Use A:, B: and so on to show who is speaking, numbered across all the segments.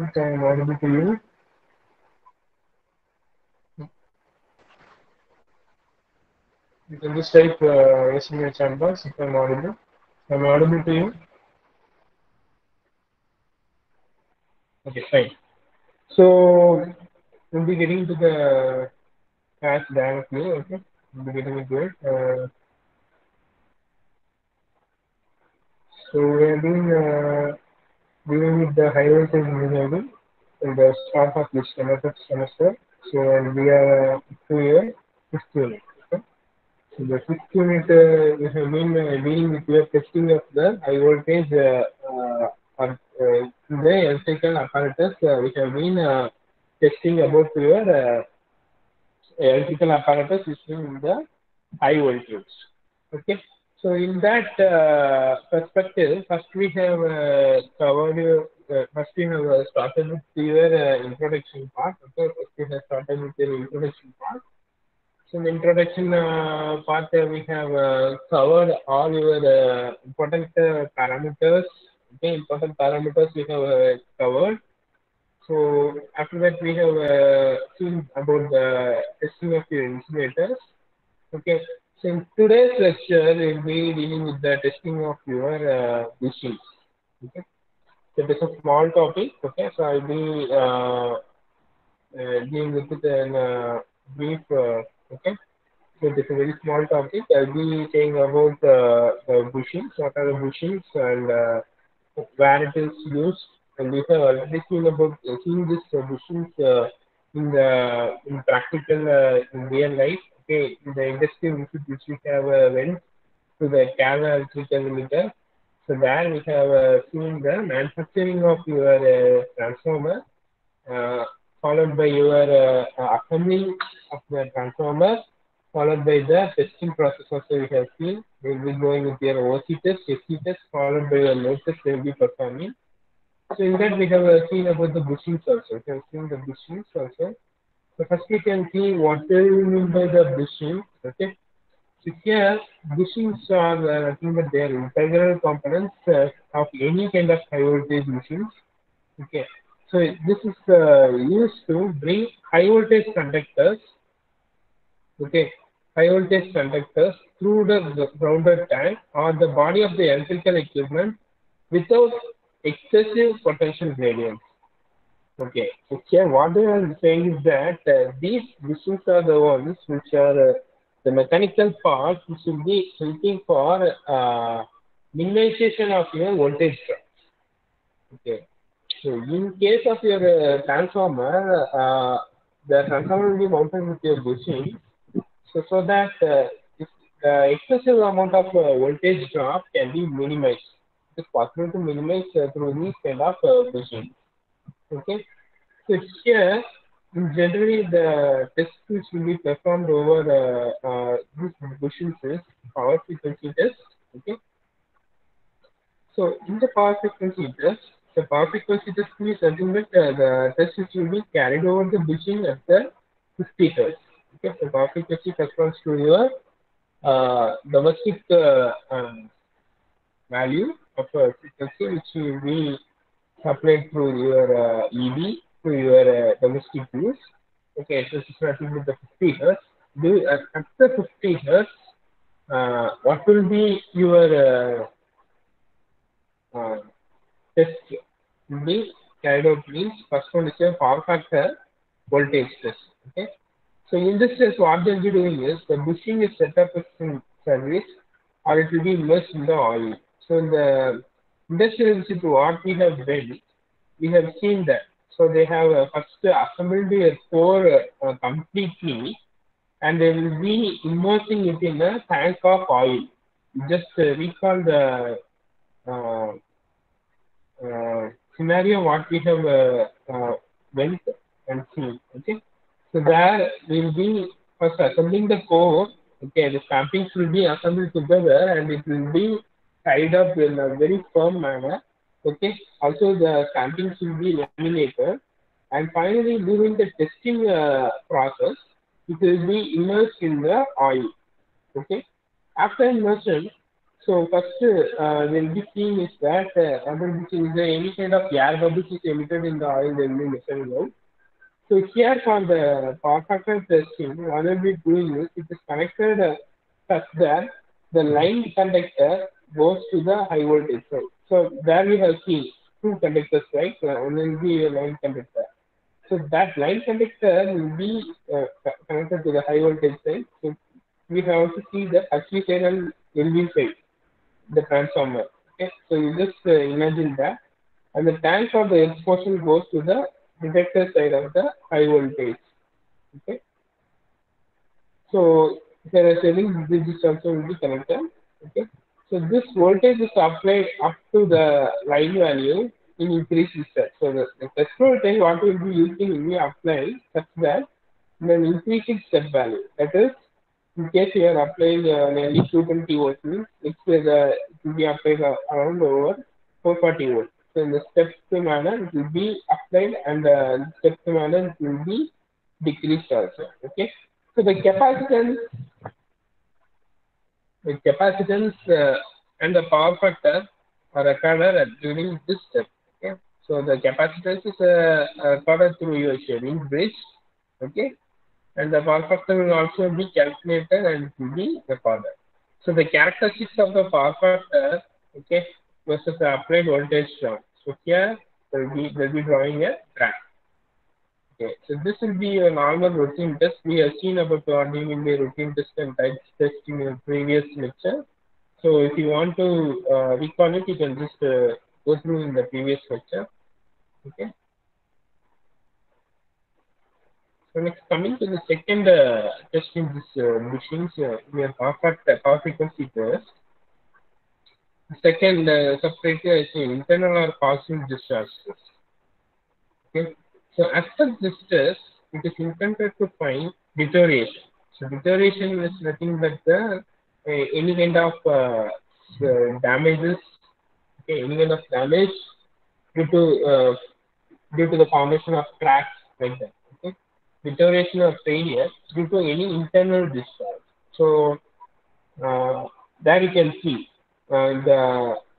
A: Okay, I'm audible to you. You can just type yes in your chat box if I'm audible. I'm audible to you. Okay, fine. So we'll be getting to the task directly. Okay, we'll be getting into it. So we have been dealing with the high voltage engineering in the start of this semester. So and we are here fifth unit. Okay? So the fifth unit we have been dealing with the testing of the high voltage the electrical apparatus. We have been testing about your electrical apparatus system in the high voltage. Okay. So in that perspective, first we have covered. First we have started with your introduction part. Okay. First we have started with your introduction part. So in the introduction part, we have covered all your important parameters. Okay, important parameters we have covered. So after that, we have seen about the testing of your insulators. Okay. So in today's lecture, we'll be dealing with the testing of your bushings. Okay. So it is a small topic. Okay. So I'll be dealing with it in brief. Okay. So this is a very small topic. I'll be saying about the bushings, what are the bushings, and where it is used. And we have already seen about seeing this bushings in practical in real life. Okay, in the industry which we have went to the Canada Electrical Limited. So there we have seen the manufacturing of your transformer, uh, followed by your assembling of the transformer, followed by the testing process also we have seen. We will be going with your OC test, SC test, followed by your load test they will be performing. So in that we have seen about the bushings also. We have seen the bushings also. So first we can see what do you mean by the bushing. Okay. So here bushings are nothing but they are integral components of any kind of high voltage machines. Okay. So this is used to bring high voltage conductors, okay, high voltage conductors through the grounded tank or the body of the electrical equipment without excessive potential gradients. Okay. So here what they are saying is that these machines are the ones which are the mechanical parts which will be helping for minimization of your voltage drop. Okay. So in case of your transformer, the transformer will be mounted with your bushing. So that if the excessive amount of voltage drop can be minimized. It's possible to minimize through these kind of bushing. Okay. So here, generally the test which will be performed over these bushings is power frequency test. Okay. So in the power frequency test, the power frequency test is something that the test which will be carried over the bushing at the 50 hertz. Okay, so power frequency corresponds to your domestic value of frequency which will be supplied through your EV to your domestic use. Okay, so this is nothing with the 50 hertz. At the 50 hertz, what will be your test be carried out means first one is a power factor voltage test. Okay. So in this test, what they'll be doing is the bushing is set up as in service or it will be immersed in the oil. So in the industrial visit what we have done, we have seen that. So they have first assembled a core completely and they will be immersing it in a tank of oil. Just recall the uh, scenario what we have went and seen. Okay, so there will be first assembling the core. Okay, the stampings will be assembled together and it will be tied up in a very firm manner. Okay, also the stampings will be laminated, and finally during the testing process, it will be immersed in the oil. Okay, after immersion, So first, we'll be seeing is that other which is any kind of air bubbles is emitted in the oil, they'll be measuring out. So here for the power factor testing, what we'll be doing is it is connected such that the line conductor goes to the high voltage side. So there we have seen two conductors, right? One will be a line conductor. So that line conductor will be connected to the high voltage side. So we have to see the HV side and LV side, the transformer. Okay, so you just imagine that, and the tank of the exposure goes to the detector side of the high voltage. Okay, so there are settings this is also will be connected. Okay, so this voltage is applied up to the line value in increased step. So the test voltage what we will be using will be applied such that then increasing step value. That is, in case you are applying nearly 220 volts, means it will be applied around over 440 volts. So in the stepped manner, it will be applied, and stepped manner it will be decreased also. Okay. So the capacitance and the power factor are recorded during this step. Okay. So the capacitance is recorded through your sharing bridge. Okay, and the power factor will also be calculated and to be recorded. So the characteristics of the power factor, okay, versus the applied voltage term. So here we'll be drawing a graph. Okay, so this will be a normal routine test. We have seen about doing in the routine test and type test in a previous lecture. So if you want to recall it, you can just go through in the previous lecture. Okay. So next, coming to the second test in this Bushings, we have power frequency test. The second subcriteria is internal or positive discharge test. Okay. So as per this test, it is intended to find deterioration. So deterioration is nothing but any kind of damages, okay, any kind of damage due to uh, due to the formation of cracks like that. Okay. Deterioration or failure due to any internal discharge. So uh, there you can see, and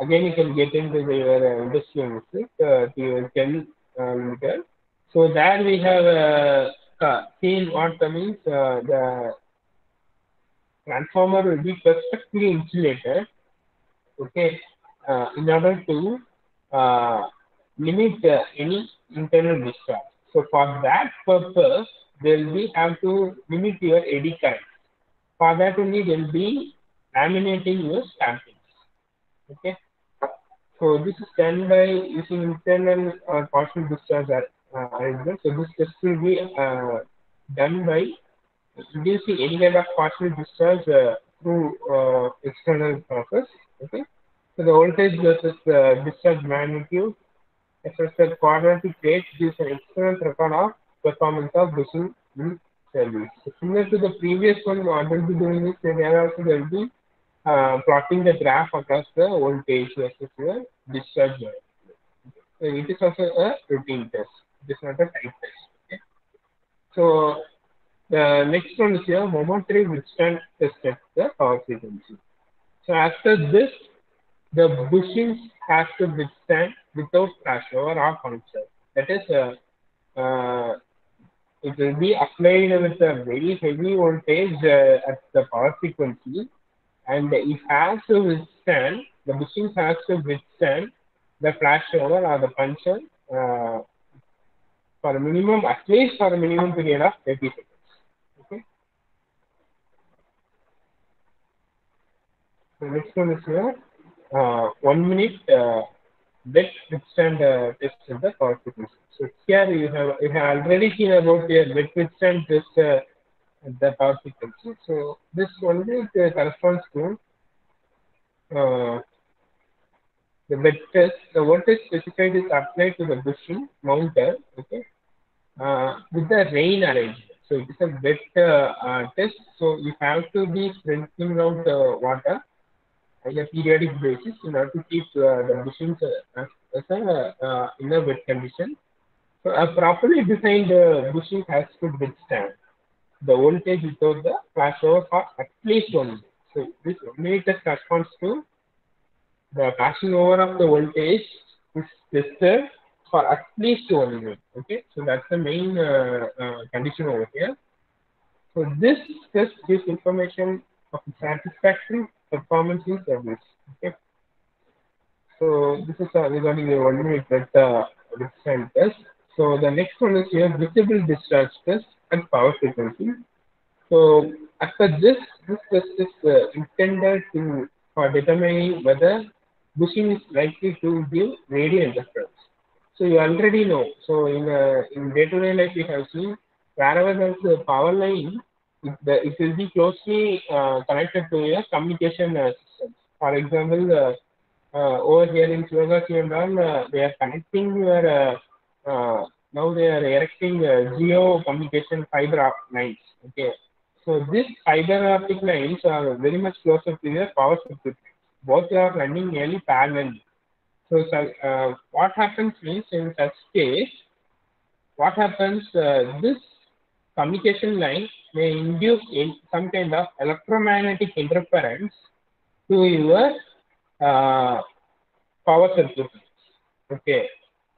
A: again you can get into your industrial mistake to your 10 meter. So there we have seen what means the transformer will be perfectly insulated, okay, in order to uh, limit any internal discharge. So for that purpose, they'll be have to limit your eddy current. For that only they'll be laminating your stampings. Okay. So this is done by using internal or partial discharge arrangement. So this test will be done by reducing any kind of partial discharge through external process. Okay. So the voltage versus discharge magnitude assessed quadratic rate gives an excellent record of performance of bushing in service. So similar to the previous one, what we'll be doing is there also there will be plotting the graph across the voltage versus the discharge. So it is also a routine test. It is not a type test. Okay. So the next one is here momentary withstand test at the power frequency. So after this, the bushings has to withstand without flashover or puncture. That is, it will be applied with a very heavy voltage at the power frequency, and it has to withstand, the bushings has to withstand the flashover or the puncture uh, for a minimum, at least for a minimum period of 30 seconds. Okay. The next one is here, 1 minute wet withstand test in the power frequency. So here you have already seen about your wet withstand test at the power frequency. So this only corresponds to uh, the wet test. The voltage specified is applied to the bushing mounted, okay, with the rain arrangement. So it is a wet test. So you have to be sprinkling out water on a periodic basis in order to keep the bushings as in a wet condition. So a properly designed bushing has to withstand the voltage without the flashover for at least 1 minute. So this only test corresponds to the passing over of the voltage is tested for at least 1 minute. Okay, so that's the main condition over here. So this test gives information of satisfactory performance in service. Okay, so this is regarding the 1 minute resistance test. So the next one is here visible discharge test and power frequency. So as per this test is intended to for determining whether bushing is likely to give radio interference. So you already know. So in day-to-day life we have seen wherever there's a power line, it will be closely connected to a communication system. For example, over here in Slovak and all, they are connecting your now they are erecting geo communication fiber lines. Okay, so these fiber optic lines are very much closer to the power circuit. Both are running nearly parallelly. So, what happens is in such case, what happens? This communication line may induce some kind of electromagnetic interference to your uh, power circuit. Okay.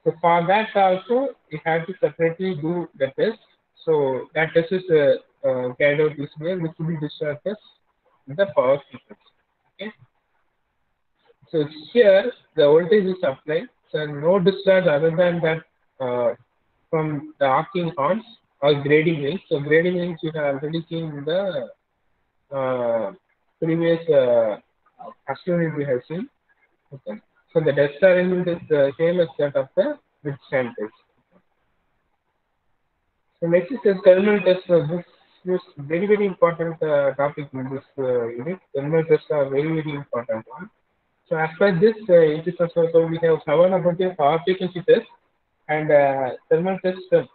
A: So for that also, we have to separately do the test. So that test is carried out this way, which will be discharge test in the power frequency. Okay. So here the voltage is applied. So no discharge other than that from the arcing horns or grading rings. So grading rings you have already seen in the previous first unit we have seen. Okay. So the test arrangement is the same as that of the withstand test. So next is the thermal test. This is very very important topic in this unit. Thermal tests are very very important one. So as per this, it is also so we have covered about the power frequency test and thermal test.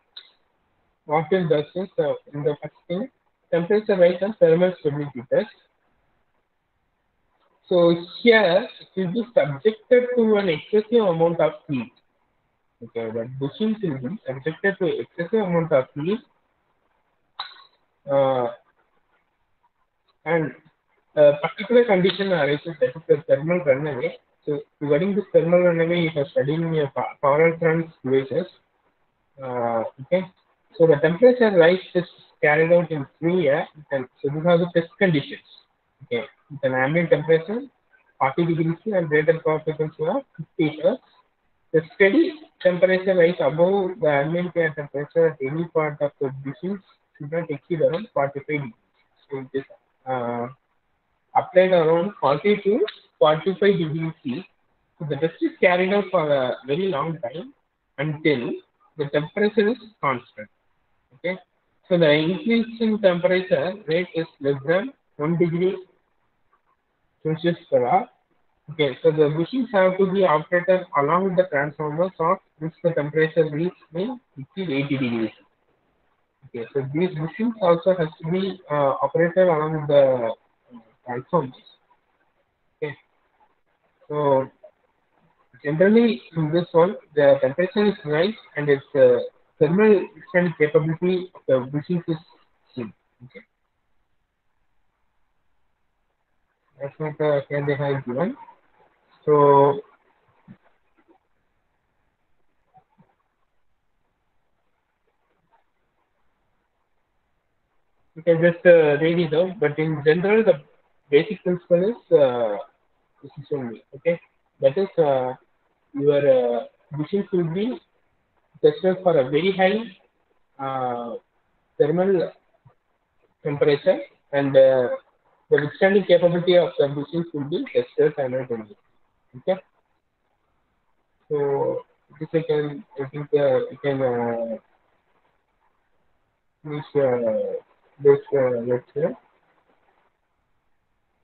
A: What it does is in the first thing, temperature rise and thermal stability test. So here it will be subjected to an excessive amount of heat. Okay, that bushings will be subjected to excessive amount of heat uh, and particular condition arises that is the thermal runaway. So regarding this thermal runaway, you have studied in your power electronics devices. Okay, so the temperature rise is carried out in free air. And so these are the test conditions. Okay, with an ambient temperature 40 degrees C and greater power frequency of 50 Hz. The steady temperature rise above the ambient air temperature at any part of the bushings should not exceed around 45 degrees. So it is uh, applied around 40 to 45 degrees C. So the test is carried out for a very long time until the temperature is constant. Okay. So the increase in temperature rate is less than 1 degree Celsius per hour. Okay, so the bushings have to be operated along with the transformers of which the temperature reaches may exceed 80 degrees. Okay, so these bushings also has to be operated along with the transformers. Okay, so generally in this one the temperature is rise and its thermal extent capability of the bushings is seen. Okay, that's what here they have given. So you can just read it out, but in general the basic principle is only okay. That is your bushings will be tested for a very high thermal temperature and the withstanding capability of the bushings will be tested simultaneously. Okay, so this I think you can finish this lecture.